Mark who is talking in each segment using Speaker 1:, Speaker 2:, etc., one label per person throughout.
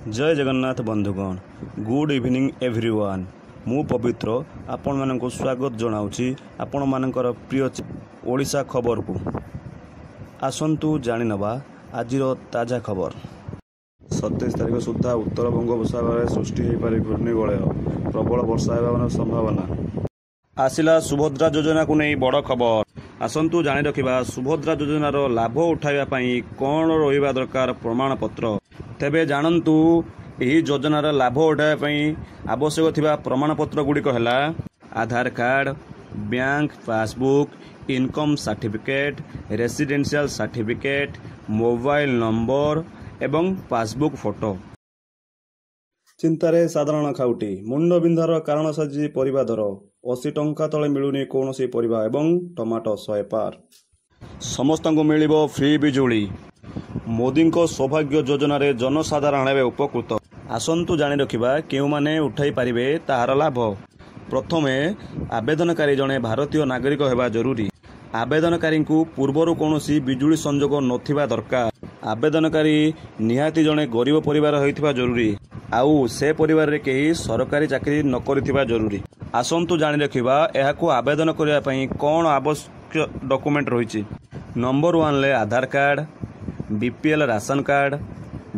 Speaker 1: जय जगन्नाथ बंधुगण good evening everyone मु पवित्र आपण मानक स्वागत जनाऊँगी आपण मानकर प्रिय ओडिशा खबर को आसंतु जानी नवा आज ताजा खबर 27 तारिख सुधा उत्तर बंगोपसागर सृष्टि हो पारे घूर्णिवलय प्रबल वर्षा होगार संभावना आसिला सुभद्रा योजना को नहीं बड़ खबर आसंतु जानी रखिबा सुभद्रा योजनार लाभ उठाइबा कौन रहिबा दरकार प्रमाण पत्र तेबे जानतु यही योजनार लाभ उठाइबा आवश्यक थिबा प्रमाण पत्र गुड़िक है Aadhaar card bank passbook income certificate residential certificate mobile number एवं पासबुक फोटो। चिंतारे साधारण खाउटी मुंड बिंधार कारण साजी परिबा दर 80 टंका तले मिलुनी कौनसी परिबा एवं टमाटो 100 पार समस्त को मिलिबो फ्री बिजुली मोदी को सौभाग्य योजना रे जनसाधारण हेबे उपकृत आसंतु जानी रखिबा केउ माने उठाई पारिबे ताहार लाभ। प्रथमे आवेदनकारी जने भारतीय नागरिक हेबा जरूरी आवेदनकारी को पूर्वरु कौनसी बिजुली संजोग नथिबा दरकार आवेदनकारी निहाती जने गरीब परिवार होइथिबा जरूरी आउ से परिवार रे केही सरकारी चाकरी न करिथिबा जरूरी। आसंतु जानी रखिबा एहाकू आवेदन करिया पई कोन आवश्यक डॉक्यूमेंट रहिछि नंबर 1 ले Aadhaar card BPL ration card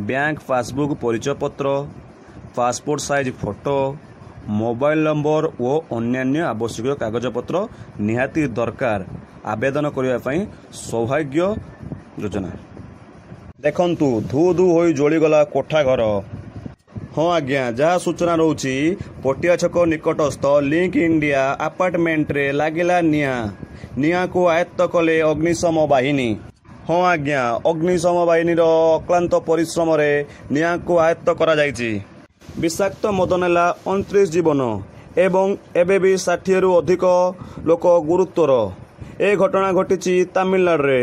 Speaker 1: bank passbook परिचय पत्र passport size photo mobile number और अन्यान्य आवश्यक कागजपत्र निहाती दरकार आवेदन करिया पई सौभाग्य योजना। देखंतु धू धू होई जोड़ीगला कोठा घर हाँ आज्ञा जहाँ सूचना रोची पटिया छक निकटस्थ लिंक इंडिया अपार्टमेंट रे लागिला निया को आयत्त कले अग्निशम बाहिनी। हाँ आज्ञा अग्निशम बाहिनी अक्लांत परिश्रम रे निया को आयत्त करा जायछि। विषाक्त मद नेला 29 जीवन एवं एबे भी 60 रु अधिक लोक गुरुत्वर ए घटना घटी तमिलनाडु रे